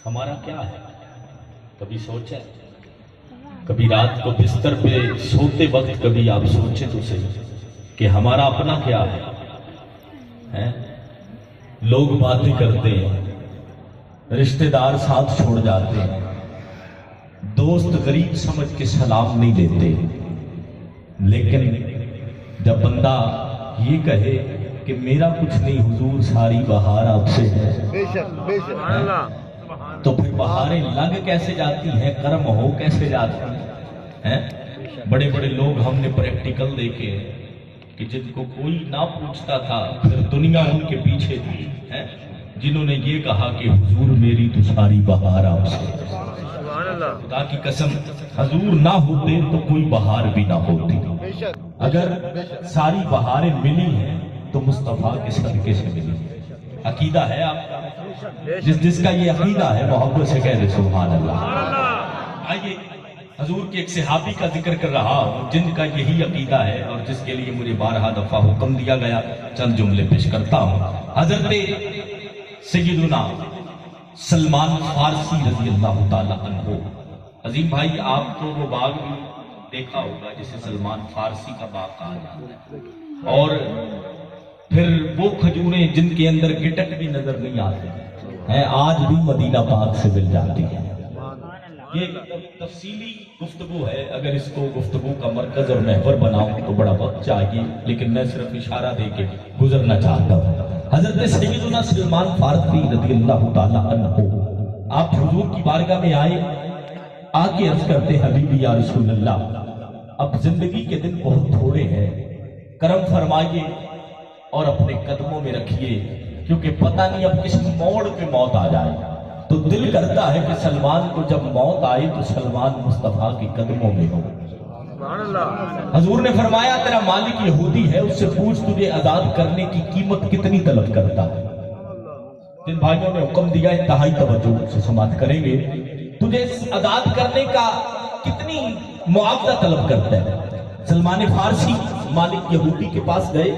ہمارا کیا ہے؟ کبھی سوچیں؟ کبھی رات کو بستر پہ سوتے وقت کبھی آپ سوچیں تو صحیح کہ ہمارا اپنا کیا ہے؟ لوگ باتیں کرتے ہیں، رشتہ دار ساتھ چھوڑ جاتے ہیں، دوست غریب سمجھ کے سلام نہیں دیتے، لیکن جب بندہ یہ کہے کہ میرا کچھ نہیں حضور ساری بہار آپ سے ہے، تو پھر بہاریں لگ کیسے جاتی ہیں، کرم ہو کیسے جاتی ہیں؟ بڑے بڑے لوگ ہم نے پریکٹیکل دیکھے کہ جن کو کوئی نہ پوچھتا تھا پھر دنیا ان کے پیچھے تھی، جنہوں نے یہ کہا کہ حضور میری تو ساری بہار آپ سے ہے۔ خدا کی قسم حضور نہ ہوتے تو کوئی بہار بھی نہ ہوتی۔ اگر ساری بہاریں ملی ہیں تو مصطفیٰ کے صدقے سے ملی۔ عقیدہ ہے آپ کا؟ جس کا یہ عقیدہ ہے محبت سے کہہ دے سبحان اللہ۔ آئیے حضور کے ایک صحابی کا ذکر کر رہا ہوں جن کا یہی عقیدہ ہے اور جس کے لیے مجھے بارہا دفعہ حکم دیا گیا، چند جملے پیش کرتا ہوں۔ حضرت سیدنا سلمان فارسی رضی اللہ تعالیٰ عنہ، عظیم بھائی آپ تو وہ باغ بھی دیکھا ہوگا جسے سلمان فارسی کا باغ کہا جاتا ہے، اور پھر وہ کھجوریں جن کے اندر گٹک بھی نظر نہیں آتے ہیں، آج بھی مدینہ پاک سے مل جاتی ہیں۔ یہ تفصیلی گفتگو ہے، اگر اس کو گفتگو کا مرکز اور محور بناؤں تو بڑا وقت چاہیے، لیکن میں صرف اشارہ دے کے گزرنا چاہتا ہوں۔ حضرت سیدنا سلمان فارسی رضی اللہ تعالیٰ عنہ آپ حضور کی بارگاہ میں آئے، آگے عرض کرتے حبیبی یا رسول اللہ اب زندگی کے دن بہت تھوڑے ہیں، کرم فرمائیے اور اپنے قدموں میں رکھیے، کیونکہ پتہ نہیں اب کس موڑ پہ موت آ جائے۔ تو دل کرتا ہے کہ سلمان کو جب موت آئی تو سلمان مصطفیٰ کے قدموں میں ہو۔ حضور نے فرمایا تیرا مالک یہودی ہے، اس سے پوچھ تجھے آزاد کرنے کی قیمت کتنی طلب کرتا ہے۔ جن بھائیوں نے حکم دیا انتہائی توجہ سے سماعت کریں گے، تجھے آزاد کرنے کا کتنی معاوضہ طلب کرتا ہے؟ سلمان فارسی مالک یہودی کے پاس گئے،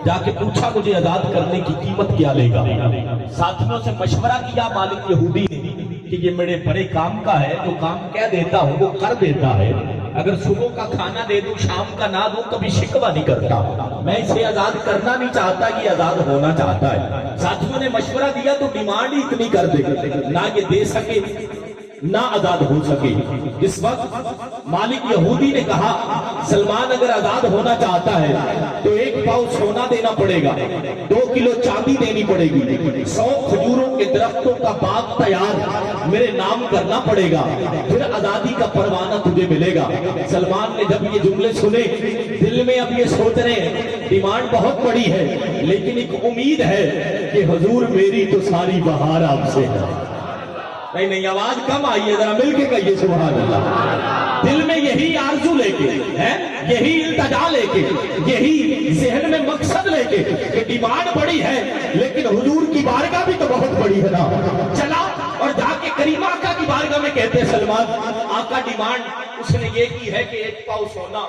جا کے پوچھا مجھے آزاد کرنے کی قیمت کیا لے گا؟ ساتھیوں سے مشورہ کیا مالک یہودی نے کہ یہ میرے بڑے کام کا ہے، جو کام کہہ دیتا ہوں وہ کر دیتا ہے، اگر صبح کا کھانا دے دوں شام کا نہ دوں کبھی شکوہ نہیں کرتا، میں اسے آزاد کرنا نہیں چاہتا، یہ آزاد ہونا چاہتا ہے۔ ساتھیوں نے مشورہ دیا تو ڈیمانڈ ہی اتنی کر دے نہ یہ دے سکے نہ آزاد ہو سکے۔ اس وقت مالک یہودی نے کہا سلمان اگر آزاد ہونا چاہتا ہے تو 1 پاؤ سونا دینا پڑے گا، 2 کلو چاندی دینی پڑے گی، 100 کھجوروں کے درختوں کا باغ تیار میرے نام کرنا پڑے گا، پھر آزادی کا پروانہ تجھے ملے گا۔ سلمان نے جب یہ جملے سنے دل میں اب یہ سوچ رہے ہیں ڈیمانڈ بہت بڑی ہے، لیکن ایک امید ہے کہ حضور میری تو ساری بہار آپ سے ہے۔ نہیں آواز کم آئی ہے، ذرا مل کے کہیے سبحان اللہ۔ دل میں یہی آرزو لے کے یہی التجا لے کے یہی ذہن میں مقصد لے کے کہ ڈیمانڈ بڑی ہے لیکن حضور کی بارگاہ بھی تو بہت بڑی ہے نا، چلا اور جا کے کریم آقا کی بارگاہ میں کہتے ہیں سلمان آقا ڈیمانڈ اس نے یہ کی ہے کہ 1 پاؤ سونا،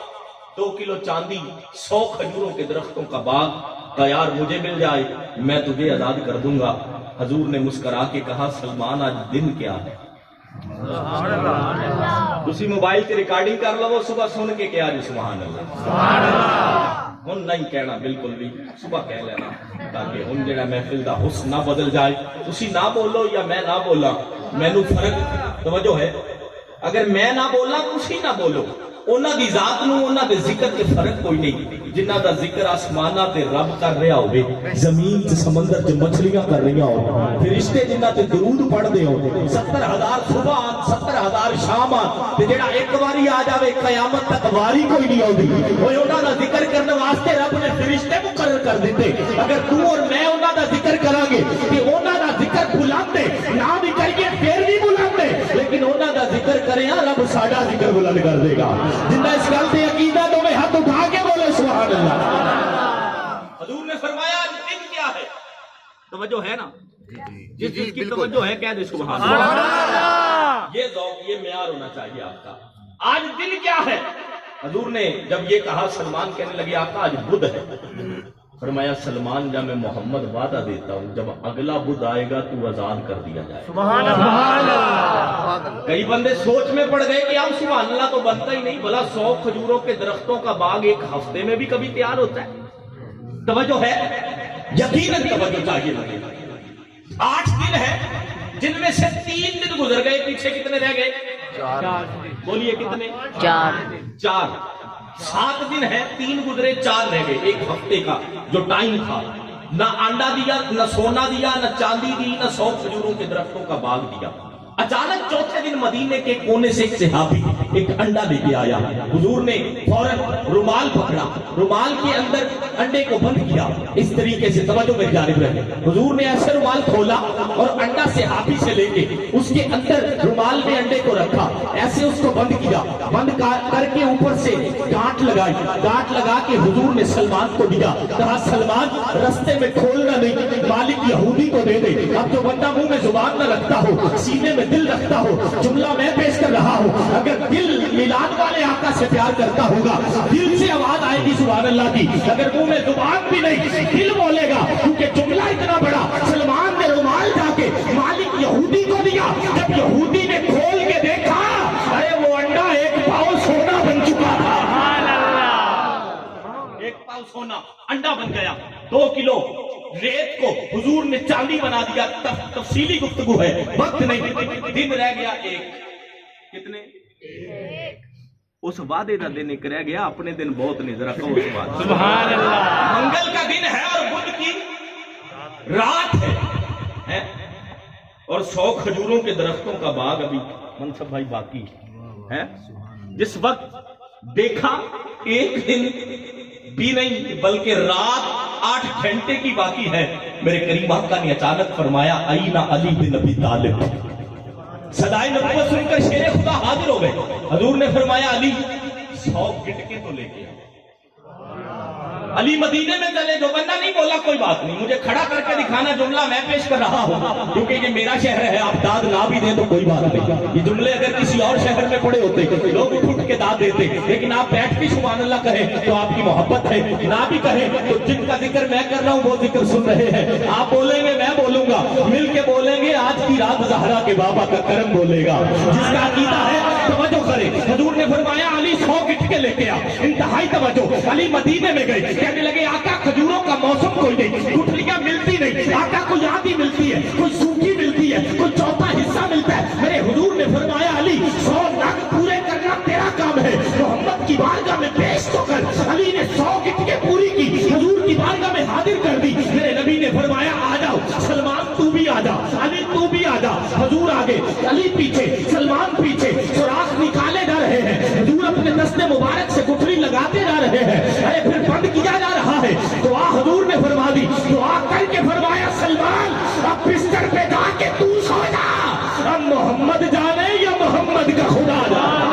2 کلو چاندی، 100 کھجوروں کے درختوں کا باغ تیار مجھے مل جائے، میں تجھے آزاد کر دوں گا۔ حضور نے مسکرا کے کہا سلمان آج دن کیا ہے؟ اسی موبائل کی ریکارڈنگ کر لو، صبح سن کے کیا جی سبحان اللہ۔ ہن نہیں کہنا بالکل بھی، صبح کہہ لینا تاکہ ہن جڑا محفل دا حسن نہ بدل جائے۔ تسی نہ بولو یا میں نہ بولا، مینوں فرق توجہ ہے، اگر میں نہ بولا تسی نہ بولو، انہاں دی ذات نو انہاں دے ذکر تے فرق کوئی نہیں۔ جنہ دا ذکر آسمانہ تے رب کر رہا ہوئے، زمین تے سمندر تے مچھلیاں کر رہی ہو، فرشتے جنہ تے درود پڑھ دے ہو، 70,000 صبح آن 70,000 شام آن، تے جڑا ایک باری آ جاوے قیامت تک واری کوئی نہیں ہوندی۔ اوے انہاں دا ذکر کرنے واسطے رب نے فرشتے مقرر کر دیتے۔ اگر تو اور میں انہاں دا ذکر کراں گے کہ انہاں دا ذکر بلند ہے، نہ بھی کریے پھر بھی بلند ہے، لیکن انہاں دا ذکر کریں رب ساڈا ذکر بلند کر دے گا۔ جنہ اس گل تے عقیدہ تو میں ہاتھ اٹھا کے بولے سبحان اللہ۔ حضور نے فرمایا دن کیا ہے؟ توجہ ہے نا؟ جس کی توجہ ہے کہہ دے سبحان اللہ۔ یہ ذوق یہ معیار ہونا چاہیے آپ کا۔ آج دن کیا ہے؟ حضور نے جب یہ کہا سلمان کہنے لگے آقا آج بدھ ہے۔ فرمایا سلمان جا میں محمد وعدہ دیتا ہوں جب اگلا بدھ آئے گا تو آزاد کر دیا جائے. سبحان اللہ. کئی بندے سوچ میں پڑ گئے کہ اب سبحان اللہ تو بنتا ہی نہیں، بھلا 100 کھجوروں کے درختوں کا باغ ایک ہفتے میں بھی کبھی تیار ہوتا ہے؟ توجہ ہے؟ یقیناً توجہ چاہیے لگے. 8 دن ہے جن میں سے 3 دن گزر گئے، پیچھے کتنے رہ گئے؟ 4. بولیے کتنے؟ 4. 7 دن ہے، 3 گزرے 4 رہ گئے. ایک ہفتے کا جو ٹائم تھا، نہ انڈا دیا، نہ سونا دیا، نہ چاندی دی، نہ 100 کھجوروں کے درختوں کا باغ دیا. اچانک چوتھے دن مدینے کے کونے سے ایک صحابی ایک انڈا لے کے آیا. حضور نے فوراً رومال پکڑا، رومال کے اندر انڈے کو بند کیا اس طریقے سے. توجہ میری جانب رہے. حضور نے ایسے رومال کھولا اور انڈا صحابی سے لے کے اس کے اندر رومال میں انڈے کو رکھا، ایسے اس کو بند کیا، بند کر کے اوپر سے گانٹ لگائی، گانٹ لگا کے حضور نے سلمان کو دیا. کہا سلمان رستے میں کھولنا نہیں، مالک یہودی کو دے دے. اب جو بندہ منہ میں زبان نہ رکھتا ہو، سینے میں دل رکھتا ہو، جملہ میں پیش کر رہا ہوں، اگر دل میلاد والے آقا سے پیار کرتا ہوگا، دل سے آواز آئے گی سبحان اللہ کی. اگر منہ میں زبان بھی نہیں، دل بولے گا، کیونکہ جملہ اتنا بڑا. سلمان نے رومال جا کے مالک یہودی کو دیا. جب یہودی نے کھول کے دیکھا، ارے وہ انڈا 1 پاؤ سونا بن چکا تھا. 1 پاؤ سونا انڈا بن گیا. 2 کلو ریت کو حضور نے چاندی بنا دیا. تفصیلی گفتگو ہے، وقت نہیں. دن رہ گیا 1. کتنے؟ اس وعدے کا دن ایک رہ گیا. اپنے دن بہت نہیں، ذرا کہو سبحان اللہ. منگل کا دن ہے اور بدھ کی رات ہے اور 100 کھجوروں کے درختوں کا باغ ابھی منصب بھائی باقی ہے. جس وقت دیکھا 1 دن بھی نہیں بلکہ رات 8 گھنٹے کی باقی ہے، میرے کریم آقا نے اچانک فرمایا اینا علی بن ابی طالب. صدائے نبوت سن کر شیر خدا حاضر ہو گئے. حضور نے فرمایا علی 100 گٹکے تو لے کے. علی مدینے میں چلے. جو بندہ نہیں بولا کوئی بات نہیں، مجھے کھڑا کر کے دکھانا، جملہ میں پیش کر رہا ہوں کیونکہ یہ میرا شہر ہے. آپ داد نہ بھی دیں تو کوئی بات نہیں. یہ جملے اگر کسی اور شہر میں پڑے ہوتے لوگ اٹھ کے داد دیتے، لیکن آپ بیٹھ کے سبحان اللہ کہیں تو آپ کی محبت ہے. نہ بھی کہیں تو جن کا ذکر میں کر رہا ہوں وہ ذکر سن رہے ہیں. آپ بولیں گے میں بولوں گا، مل کے بولیں گے. آج کی رات زہرا کے بابا کا کرم بولے گا. جس کا عقیدہ ہے توجہ کرے. حضور نے فرمایا علی 100 گٹکے لے کے آ. انتہائی توجہ. علی مدینے میں گئے، کہنے لگے آقا کھجوروں کا موسم کوئی نہیں، گٹھلیاں ملتی نہیں. آقا کوئی آدھی ملتی ہے، کوئی سوکھی ملتی ہے، کوئی چوتھا حصہ ملتا ہے. میرے حضور نے فرمایا علی 100 نگ پورے کرنا تیرا کام ہے، محمد کی بارگاہ میں پیش تو کر. علی نے 100 گٹکے پوری کی، حضور کی بارگاہ میں حاضر کر دی. میرے نبی نے فرمایا آ جاؤ سلمان، تو بھی آ جا. علی تو بھی آ جا. حضور آگے، علی پیچھے، سلمان پیچھے. سوراخ نکالے جا رہے ہیں. حضور اپنے دست مبارک سے گٹھلی لگاتے جا رہے ہیں. ارے پھر بند کیا جا رہا ہے. دعا حضور نے فرما دی. دعا کر کے فرمایا سلمان اب بستر پہ جا کے تو سو جا. اب محمد جانے یا محمد کا خدا جانے.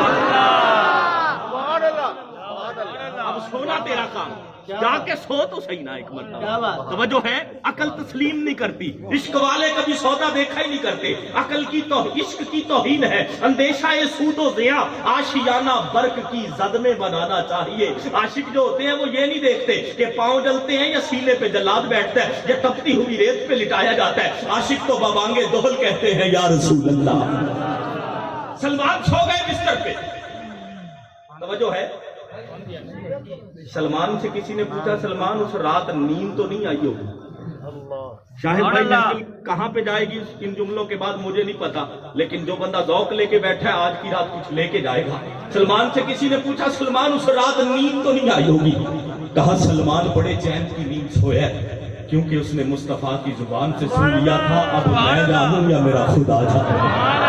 اب سونا تیرا کام، جا کے سو تو صحیح نا ایک مرتبہ. توجہ ہے. عقل تسلیم نہیں کرتی. عشق والے کبھی سودا دیکھا ہی نہیں کرتے. عقل کی تو عشق کی توہین ہے. اندیشہ سود و ضیاء آشیانہ برق کی زد میں بنانا چاہیے. عاشق جو ہوتے ہیں وہ یہ نہیں دیکھتے کہ پاؤں جلتے ہیں یا سینے پہ جلاد بیٹھتا ہے یا تپتی ہوئی ریت پہ لٹایا جاتا ہے. عاشق تو بابانگے دہل کہتے ہیں یا رسول اللہ. سلمان سو گئے بستر پہ. توجہ ہے. سلمان سے کسی نے پوچھا سلمان اس رات نیند تو نہیں آئی ہوگی؟ شاہد بھائی محفل کہاں پہ جائے گی ان جملوں کے بعد مجھے نہیں پتا، لیکن جو بندہ ذوق لے کے بیٹھا ہے آج کی رات کچھ لے کے جائے گا. سلمان سے کسی نے پوچھا سلمان اس رات نیند تو نہیں آئی ہوگی؟ کہا سلمان بڑے چین کی نیند سویا ہے کیونکہ اس نے مصطفیٰ کی زبان سے سن لیا تھا اب میں جانوں یا میرا خدا جانے.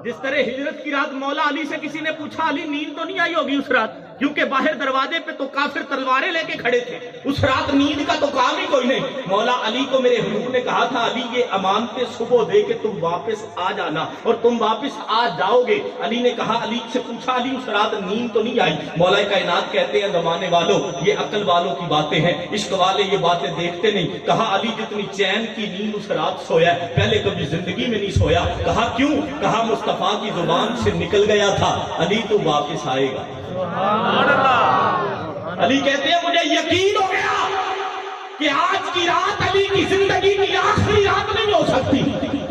جس طرح ہجرت کی رات مولا علی سے کسی نے پوچھا علی نیند تو نہیں آئی ہوگی اس رات، کیونکہ باہر دروازے پہ تو کافر تلواریں لے کے کھڑے تھے. اس رات نیند کا تو کام ہی کوئی نہیں. مولا علی کو میرے حضور نے کہا تھا علی یہ امانتیں صبح دے کے تم واپس آ جانا، اور تم واپس آ جاؤ گے. علی نے کہا علی سے پوچھا علی اس رات نیند تو نہیں آئی؟ مولا کائنات کہتے ہیں زمانے والوں یہ عقل والوں کی باتیں ہیں، عشق والے یہ باتیں دیکھتے نہیں. کہا علی جتنی چین کی نیند اس رات سویا ہے پہلے کبھی زندگی میں نہیں سویا. کہا کیوں؟ کہا مصطفیٰ کی زبان سے نکل گیا تھا علی تو واپس آئے گا. علی کہتے ہیں مجھے یقین ہو گیا کہ آج کی رات علی کی زندگی کی آخری رات نہیں ہو سکتی.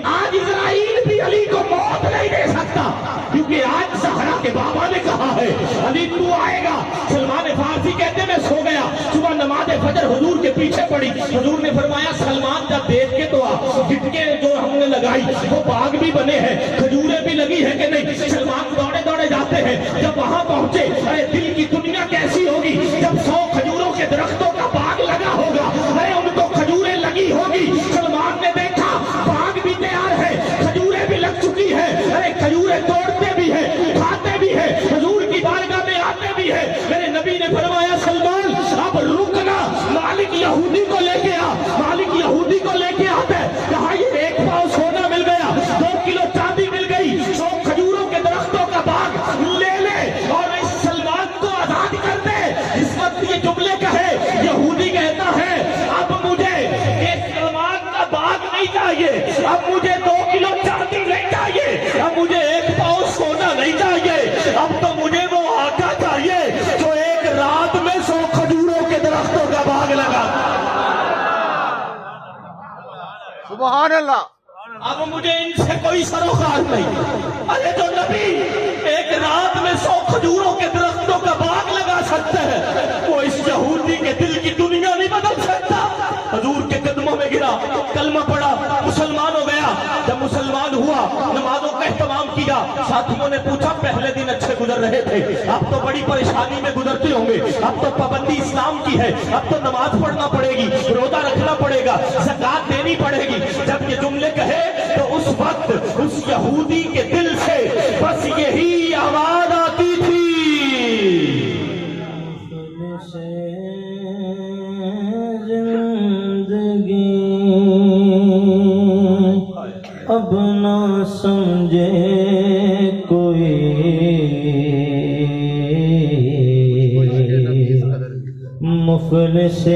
آج اسرائیل بھی علی کو موت نہیں دے سکتا، کیونکہ آج زہرا کے بابا نے کہا ہے علی تو آئے گا. سلمان فارسی کہتے میں سو گیا، صبح نماز فجر حضور کے پیچھے پڑی. حضور نے فرمایا سلمان جب دیکھ کے تو گٹکے جو ہم نے لگائی وہ باغ بھی بنے ہیں، کھجوریں بھی لگی ہیں کہ نہیں. سلمان دوڑے دوڑے جاتے ہیں، جب وہاں پہنچے ارے دل کی دنیا کیسی ہوگی جب 100 کھجوروں کے درختوں کا باغ لگا ہوگا، ارے ان کو کھجوریں لگی ہوگی. سلمان نے دیکھا باغ بھی تیار ہے، کھجوریں بھی لگ چکی ہے، ارے کھجوریں توڑتے بھی ہیں، کھاتے بھی ہیں، حضور کی بارگاہ میں آتے بھی ہیں. میرے نبی نے فرمایا سلمان اب رکنا، مالک یہودی کو لے کے آ. مالک یہودی کو لے کے آتا ہے، کہا یہ 1 پاؤ سونا مل گیا، 2 کلو چاندی مل گئی، 100 کھجوروں کے درختوں کا باغ لے لے اور اس سلمان کو آزاد کر دے. اس وقت یہ جملے کہے یہودی کہتا ہے اب مجھے اس سلمان کا باغ نہیں چاہیے، اب مجھے 2 کلو چاندی نہیں چاہیے، اب مجھے 1 پاؤ سونا نہیں چاہیے، اب تو مجھے وہ آقا چاہیے جو ایک رات میں 100 کھجوروں کے درختوں کا باغ لگا. سبحان اللہ. اب مجھے ان سے کوئی سروکار نہیں. ارے جو نبی ایک رات میں 100 کھجوروں کے درختوں کا باغ لگا سکتے ہیں، وہ اس یہودی کے دل کی دنیا نہیں بدل سکتا. حضور کے قدموں میں گرا، کلمہ پڑا، مسلمان ہو گیا. جب مسلمان ہوا نمازوں کا اہتمام کیا. ساتھیوں نے پوچھا پہلے دن اچھے گزر رہے تھے، اب تو بڑی پریشانی میں گزرتے ہوں گے، اب تو پابندی اسلام کی ہے، اب تو نماز پڑھنا پڑے گی، روزہ رکھنا پڑے گا، زکات دینی پڑے گی. جب یہ جملے کہے تو اس وقت اس یہودی کے دل سے بس یہی آواز آتی تھی زندگی اب نہ سمجھے کوئی، مفلس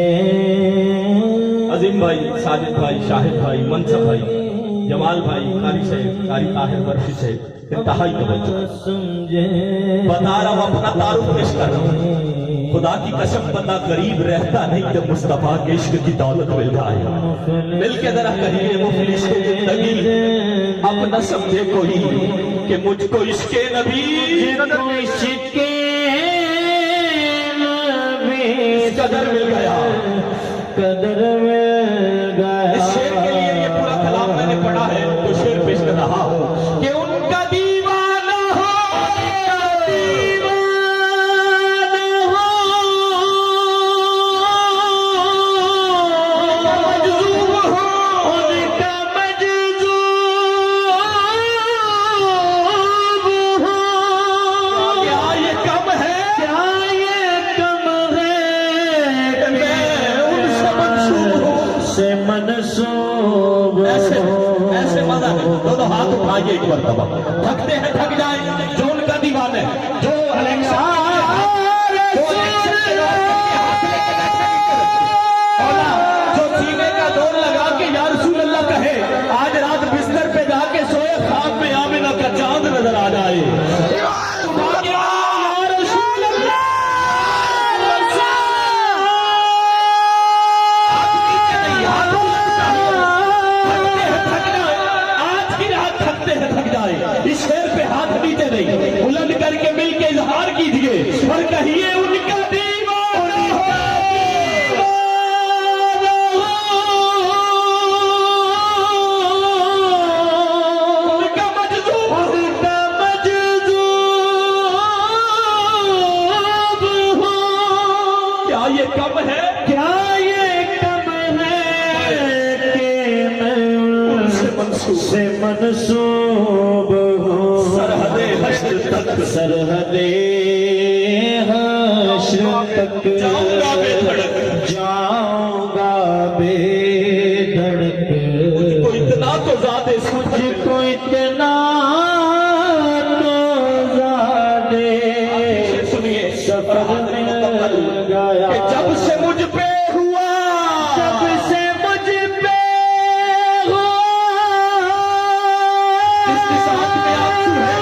عظیم بھائی، ساجد بھائی، شاہد بھائی، منصف بھائی، جمال بھائی، قاری صاحب، قاری طاہر ورشی صاحب، انتہائی توجہ. بتا رہا ہوں اپنا تعارف پیش کر رہا ہوں. خدا کی قسم بندہ غریب رہتا نہیں جب مصطفیٰ کے عشق کی دولت مل جائے. مل کے ذرا کہیے مفلس زندگی اب نہ سمجھے کوئی کہ مجھ کو عشق نبی قدر مل گیا، قدر مل گیا. اس شعر کے لیے یہ پورا کلام میں نے پڑھا ہے تو شعر پیش کر رہا ہوں کہ ان کا دیوانہ ہو، مجذوب ہو، ان کا مجذوب ہو. کیا یہ کم ہے؟ کیا یہ کم ہے میں ان سے منسوب ہوں. سے منسوب ایسے ہو. ایسے مزہ ہے. دونوں ہاتھ اٹھائیے ایک مرتبہ. تھکتے ہیں تھک جائیں، جو ان کا دیوانہ ہے، جو الیکشن جو سینے کا دور لگا کے یا رسول اللہ کہے آج رات بستر پہ جا کے سوئے خواب میں آمنہ کا چاند نظر آ جائے. اس شیر پہ ہاتھ نیچے نہیں، بلند کر کے مل کے اظہار کیجئے اور کہیے ان کا دیوانہ ہو، ان کا مجذوب ہو. ان کا مجذوب ہو. کیا یہ کم ہے؟ کیا یہ کم ہے کہ میں سے منسوب ہوں. سرحد حشر تک، سرحد حشر تک جاؤں گا بے دھڑک، جاؤں گا بے دھڑک. مجھ کو اتنا تو زیادہ مجھ کو اتنا تو زیادہ سنیے سفر مل گیا کہ جب سے مجھ پہ ہوا، جب سے مجھ پہ ہوا. جس کے ساتھ میں آنسو ہے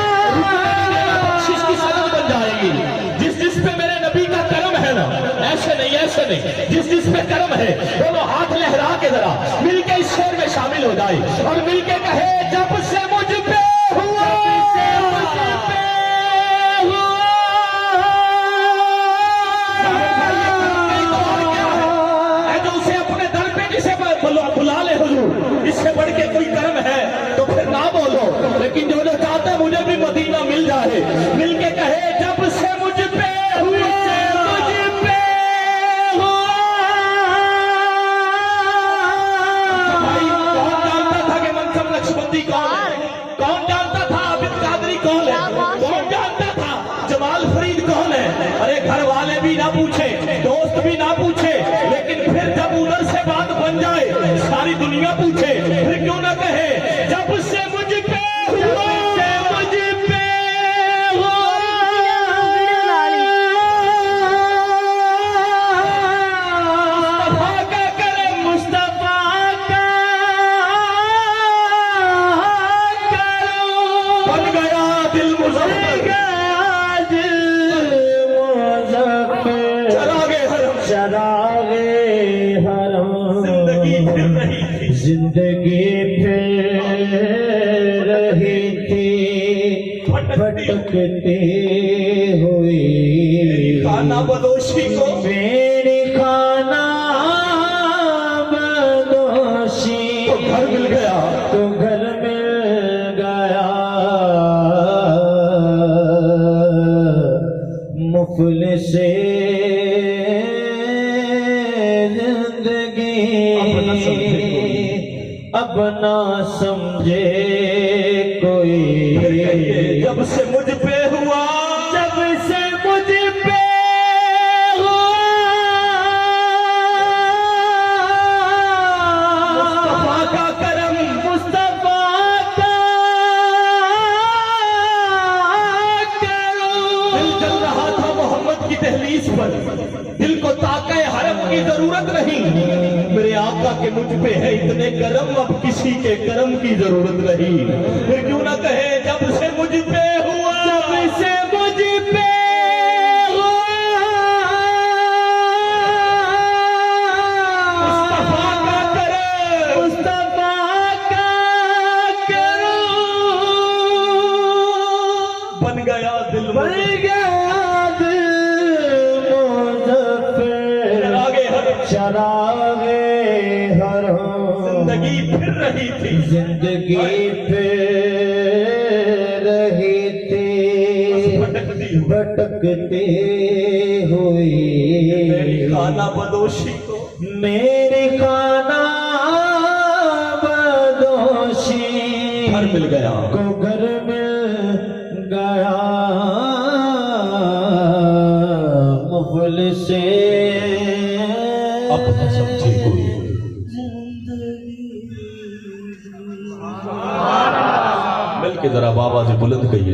بخشش کی سند بن جائے گی. جس پہ میرے نبی کا کرم ہے نا، ایسے نہیں ایسے چلے، جس جس پہ کرم ہے دونوں ہاتھ لہرا کے ذرا مل کے اس شعر میں شامل ہو جائے اور مل کے کہے جب سے مجھ پہ ہوا جو اسے اپنے در پہ جسے بلا لے حضور، اس سے بڑھ کے کوئی کرم ہے تو پھر نہ بولو، لیکن جو چاہتا ہے مجھے بھی مدینہ مل جائے، مل کے کہے جب سے مجھ پہ ہوا کون جانتا تھا عابد قادری کون ہے، کون جانتا تھا جمال فرید کون ہے؟ ارے گھر والے بھی نہ پوچھے، دوست بھی نہ پوچھے، لیکن پھر جب ادھر سے بات بن جائے ساری دنیا پوچھے، پھر کیوں نہ کہے جب سے مجھ پہ ہوا زندگی پھر رہی تھی بھٹکتے ہوئی، خانہ بدوشی کو میری خانہ بدوشی تو گھر مل گیا، تو گھر مل گیا، مفلس اب نہ سمجھے کوئی، جب سے مجھ پہ ہوا، جب سے مجھ پہ ہوا مصطفیٰ کا کرم، مصطفیٰ کا کرم، دل چل رہا تھا محمد کی دہلیز پر، دل کو تاکہ حرم کی ضرورت نہیں، میرے آقا کے مجھ پہ ہے اتنے کرم، اب کسی کے کرم کی ضرورت نہیں، پھر کیوں نہ کہے جب سے مجھ پہ ہوا، جب سے مجھ پہ ہوا مصطفیٰ کا کرم، مصطفیٰ کا کرم، بن گیا دل بن گیا دل مظفر، آگے حرم، چراغ حرم، زندگی پھر رہی تھی، زندگی پھر رہی تھی بھٹکتے ہوئی، میری خانہ بدوشی کو میری خانہ بدوشی گھر مل گیا، کو گھر مل گیا، مفلس اب نہ سمجھے کوئی، مل کے ذرا بابا سے بلند کہیے